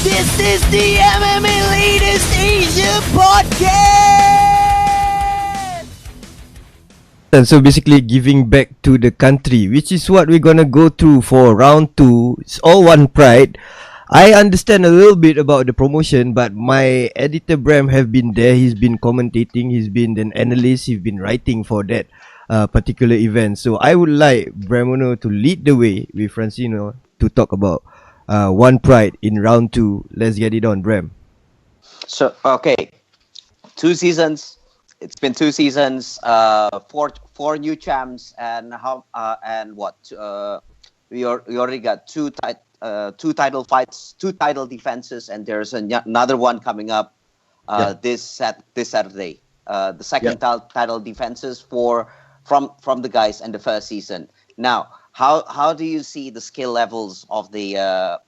This is the MMA Latest Asia Podcast! And so basically giving back to the country, which is what we're gonna go through for round 2. It's all one pride. I understand a little bit about the promotion, but my editor Bram have been there. He's been commentating, he's been an analyst, he's been writing for that particular event. So I would like Bramono to lead the way with Francino to talk about one pride in round 2. Let's get it on, Bram. So okay, 2 seasons. It's been 2 seasons. Four new champs, and we already got two title fights, 2 title defenses, and there's another one coming up this Saturday. The second title defenses from the guys in the first season. Now, how do you see the skill levels of the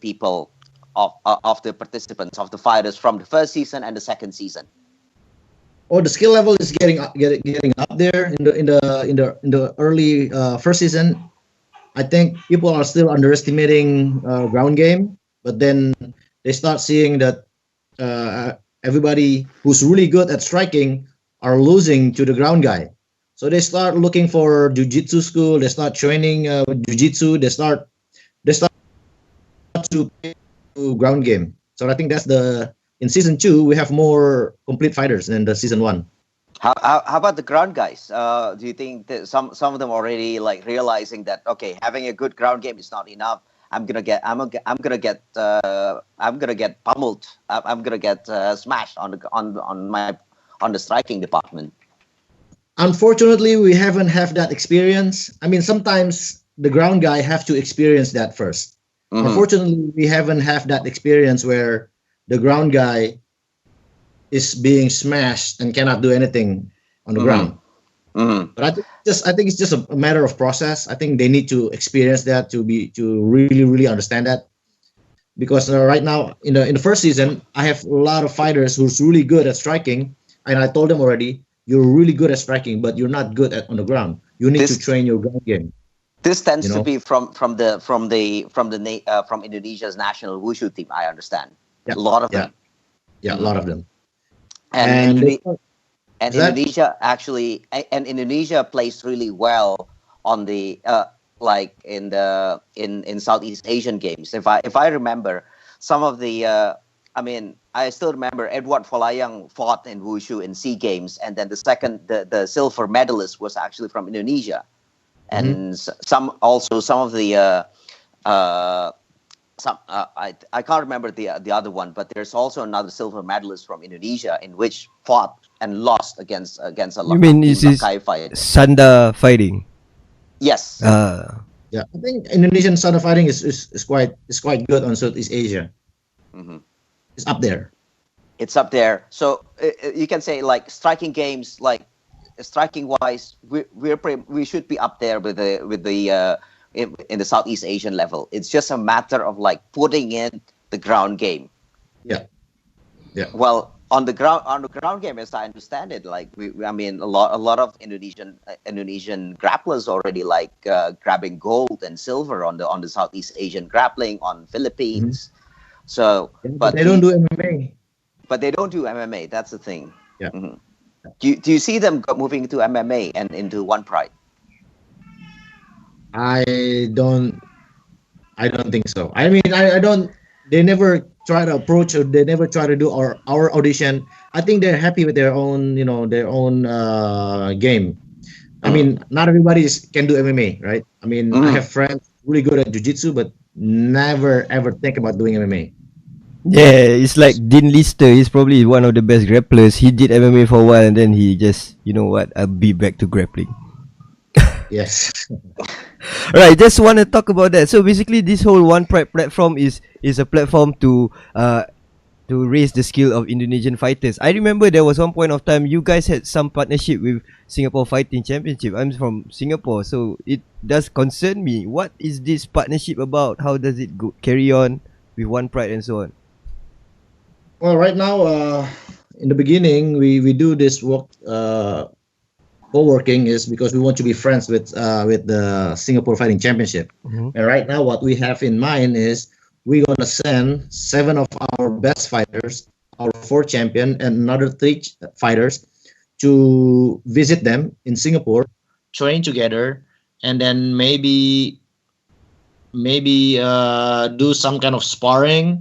people of the participants, of the fighters from the first season and the second season? Oh, the skill level is getting up there in the early first season. I think people are still underestimating ground game, but then they start seeing that everybody who's really good at striking are losing to the ground guy. So they start looking for jiu-jitsu school. They start training jiu-jitsu. They start to ground game. So I think that's in season 2 we have more complete fighters than the season 1. How about the ground guys? Do you think that some of them already like realizing that having a good ground game is not enough? I'm gonna get pummeled. I'm gonna get smashed on the striking department. Unfortunately, we haven't had that experience. I mean, sometimes the ground guy have to experience that first. Mm-hmm. Unfortunately, we haven't had that experience where the ground guy is being smashed and cannot do anything on the ground. Mm-hmm. But I think it's just a matter of process. I think they need to experience that to really, really understand that. Because right now in the first season, I have a lot of fighters who's really good at striking, and I told them already, you're really good at striking, but you're not good on the ground. You need to train your ground game. This tends to be from Indonesia's national wushu team. I understand. Yeah. A lot of them. Yeah, a lot of them. And Indonesia actually, and Indonesia plays really well on the in Southeast Asian games. If I remember, some of the I still remember Edward Folayang fought in wushu in SEA Games, and then the silver medalist was actually from Indonesia, and some of the I can't remember the other one, but there's also another silver medalist from Indonesia in which fought and lost against a You mean is fight. Sanda fighting? Yes. Yeah, I think Indonesian Sanda fighting is quite good on Southeast Asia. Mm-hmm. It's up there. It's up there. So you can say like striking games, like striking wise, we should be up there with the in the Southeast Asian level. It's just a matter of like putting in the ground game. Yeah. Well, on the ground game, as I understand it, like a lot of Indonesian grapplers already like grabbing gold and silver on the Southeast Asian grappling on Philippines. So, but they don't do MMA. But they don't do MMA. That's the thing. Yeah. Mm-hmm. Do you see them moving to MMA and into One Pride? I don't think so. I mean, I don't. They never try to approach, or they never try to do our audition. I think they're happy with their own game. I mean, not everybody can do MMA, right? I mean, I have friends really good at jiu-jitsu, but never ever think about doing MMA. Yeah, it's like Dean Lister. He's probably one of the best grapplers. He did MMA for a while, and then he just, I'll be back to grappling. Yes. Alright, just want to talk about that. So basically, this whole One Pride platform is a platform to raise the skill of Indonesian fighters. I remember there was one point of time you guys had some partnership with Singapore Fighting Championship. I'm from Singapore, so it does concern me. What is this partnership about? How does it carry on with One Pride and so on? Well, right now, in the beginning, we do this work. Co-working is because we want to be friends with the Singapore Fighting Championship. And right now, what we have in mind is we're gonna send 7 of our best fighters, our 4 champion, and another 3 fighters to visit them in Singapore, train together, and then maybe do some kind of sparring,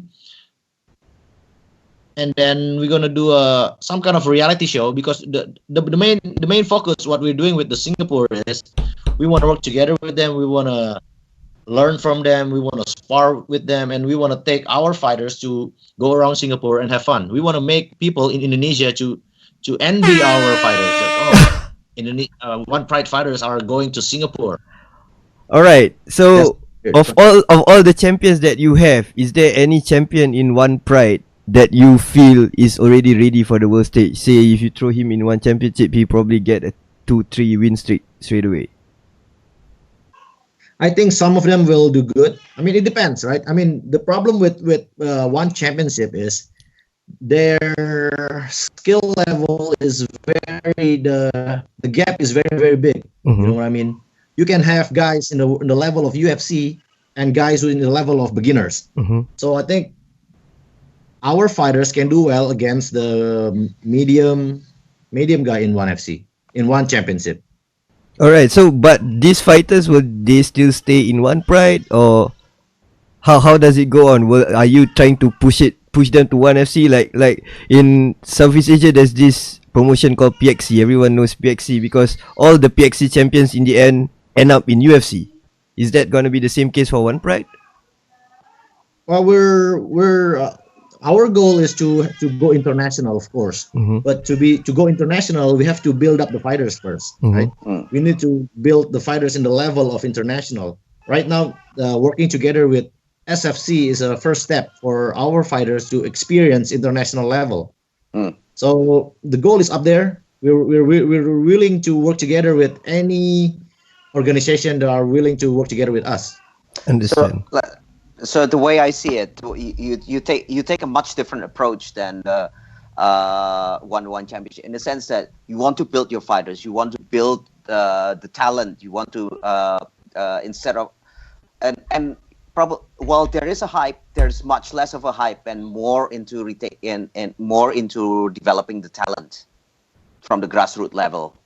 and then we're gonna do some kind of reality show, because the main focus what we're doing with the Singapore is we want to work together with them, we want to learn from them, we want to spar with them, and we want to take our fighters to go around Singapore and have fun. We want to make people in Indonesia to envy our fighters. That, One Pride fighters are going to Singapore. All right. So Yes. of all the champions that you have, is there any champion in One Pride that you feel is already ready for the world stage? Say if you throw him in one championship, he probably get a 2-3 win streak straight away. I think some of them will do good. I mean, it depends, right? I mean, the problem with one championship is their skill level is the gap is very, very big. Mhm. You know what I mean? You can have guys in the level of UFC and guys in the level of beginners. Mhm. So I think our fighters can do well against the medium guy in one FC, in one championship. All right. So, but these fighters, will they still stay in One Pride, or how does it go on? Are you trying to push them to One FC? Like in Southeast Asia, there's this promotion called PXC. Everyone knows PXC because all the PXC champions in the end up in UFC. Is that gonna be the same case for One Pride? Well, our goal is to go international, of course. Mhm. But to go international, we have to build up the fighters 1st, Mhm. right? We need to build the fighters in the level of international. Right now, working together with SFC is a first step for our fighters to experience international level. So the goal is up there. We're willing to work together with any organization that are willing to work together with us. Understand. So the way I see it, you take a much different approach than the one championship, in the sense that you want to build your fighters, you want to build the talent, you want to instead of and probably, well, there is a hype, there's much less of a hype and more into more into developing the talent from the grassroots level.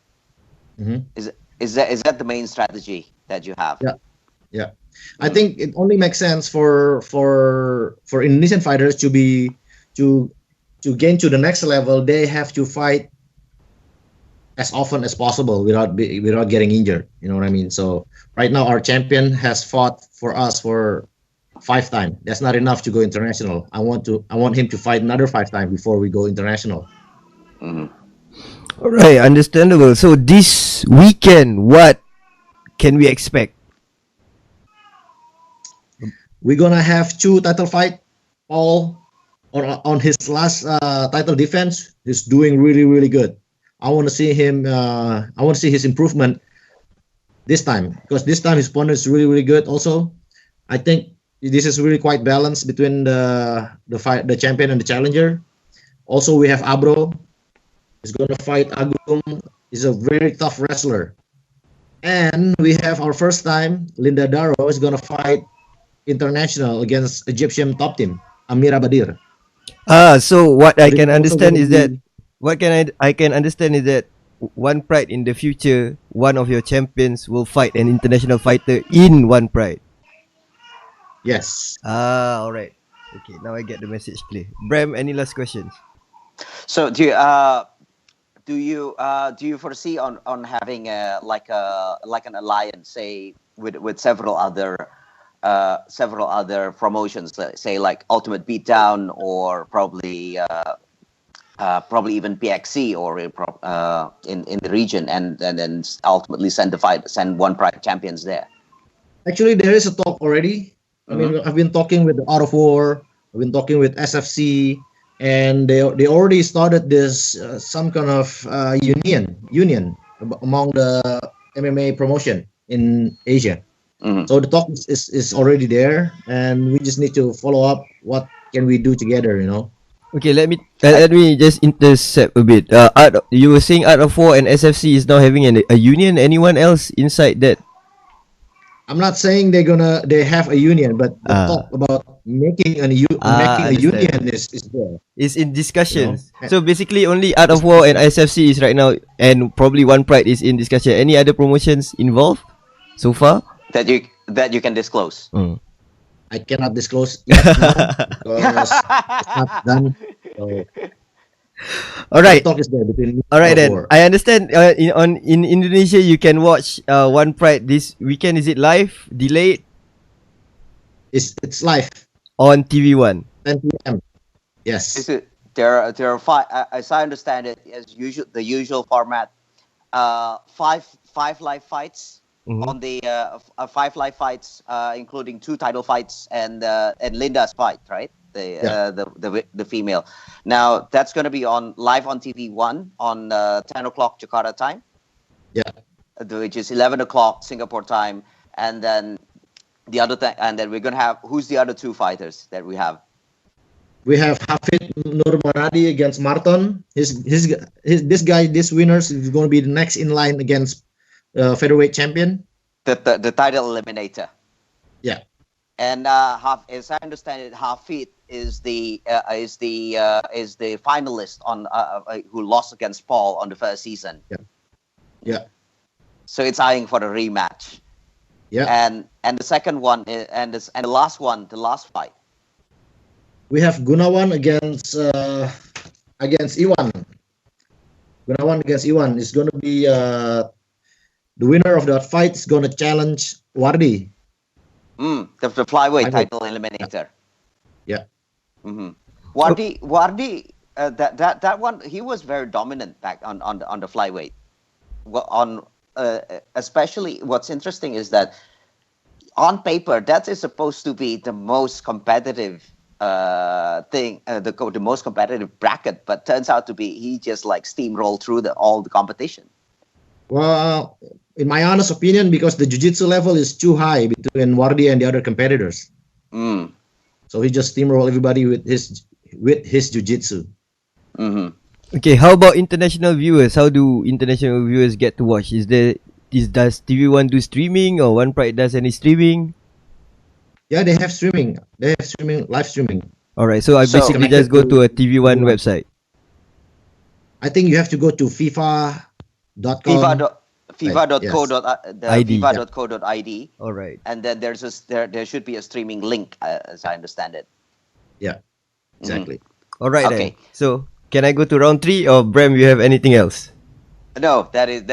Mhm. Is that the main strategy that you have? Yeah. I think it only makes sense for Indonesian fighters to gain to the next level. They have to fight as often as possible without getting injured. You know what I mean? So right now our champion has fought for us for 5 times. That's not enough to go international. I want him to fight another 5 times before we go international. All right, understandable. So this weekend, what can we expect? We're gonna have 2 title fight. All on his last title defense. He's doing really, really good. I want to see him. I want to see his improvement this time, because this time his opponent is really, really good. Also, I think this is really quite balanced between the champion and the challenger. Also, we have Abro. He's gonna fight Agung. He's a very tough wrestler. And we have our first time, Linda Daro is gonna fight international against Egyptian top team, Amira Badir. So what I This can is also understand gonna is that be- what I can understand is that One Pride in the future, one of your champions will fight an international fighter in One Pride. Yes. All right. Okay, now I get the message clear. Bram, any last questions? So do you foresee on having like an alliance, say with several other promotions, say like Ultimate Beatdown, or probably even PXC, or in the region, and then ultimately send One Pride champions there? Actually, there is a talk already. I mean, I've been talking with the Art of War. I've been talking with SFC, and they already started this some kind of union among the MMA promotion in Asia. So the talk is already there, and we just need to follow up. What can we do together? You know. Okay, let me just intercept a bit. You were saying Art of War and SFC is now having a union. Anyone else inside that? I'm not saying they have a union, but the talk about making Ah, making a understand. union is there. It's in discussions. You know? So basically, only Art of War and ISFC is right now, and probably One Pride is in discussion. Any other promotions involved so far? That you can disclose. Mm. I cannot disclose yet now because it's not done. So All the right. talk is there between me All and right Art of then. War. I understand. In Indonesia, you can watch One Pride this weekend. Is it live, delayed It's live, on TV One? 10 p.m. Is Yes. it there are five, as I understand it, as usual, the usual format, five live fights Mhm. on the five live fights, including two title fights and Linda's fight, right? Yeah. The female. Now that's going to be on live on TV One on 10 o'clock Jakarta time, Yeah. which is 11 o'clock Singapore time, and then the other thing, and then we're going to have, who's the other two fighters that we have? We have Hafid Nurmaradi against Marton. This winners is going to be the next in line against featherweight champion. The title eliminator. Yeah. And as I understand it, Hafid is the finalist on who lost against Paul on the first season. Yeah. So it's eyeing for a rematch. Yeah. And the second one and the last fight. We have Gunawan against Iwan. Gunawan against Iwan is going to be the winner of that fight is going to challenge Wardi. The flyweight Flyweight. title eliminator. Yeah. Mm-hmm. Wardi, that one, he was very dominant back on the flyweight. Especially what's interesting is that on paper that is supposed to be the most competitive thing, the most competitive bracket, but turns out to be he just like steamrolled through all the competition. Well, in my honest opinion, because the jiu-jitsu level is too high between Wardi and the other competitors, so he just steamrolled everybody with his jiu-jitsu. Mm-hmm. Okay, how about international viewers? How do international viewers get to watch? Does TV One do streaming, or One Pride does any streaming? Yeah, they have streaming. They have live streaming. All right, so I So- basically just go to a TV One TV1. website. I think you have to go to FIFA.com. ID. FIFA.co.id, All right. and then there should be a streaming link, as I understand it. Yeah, exactly. All right Okay. then. So can I go to round 3, or Bram, you have anything else? No, that is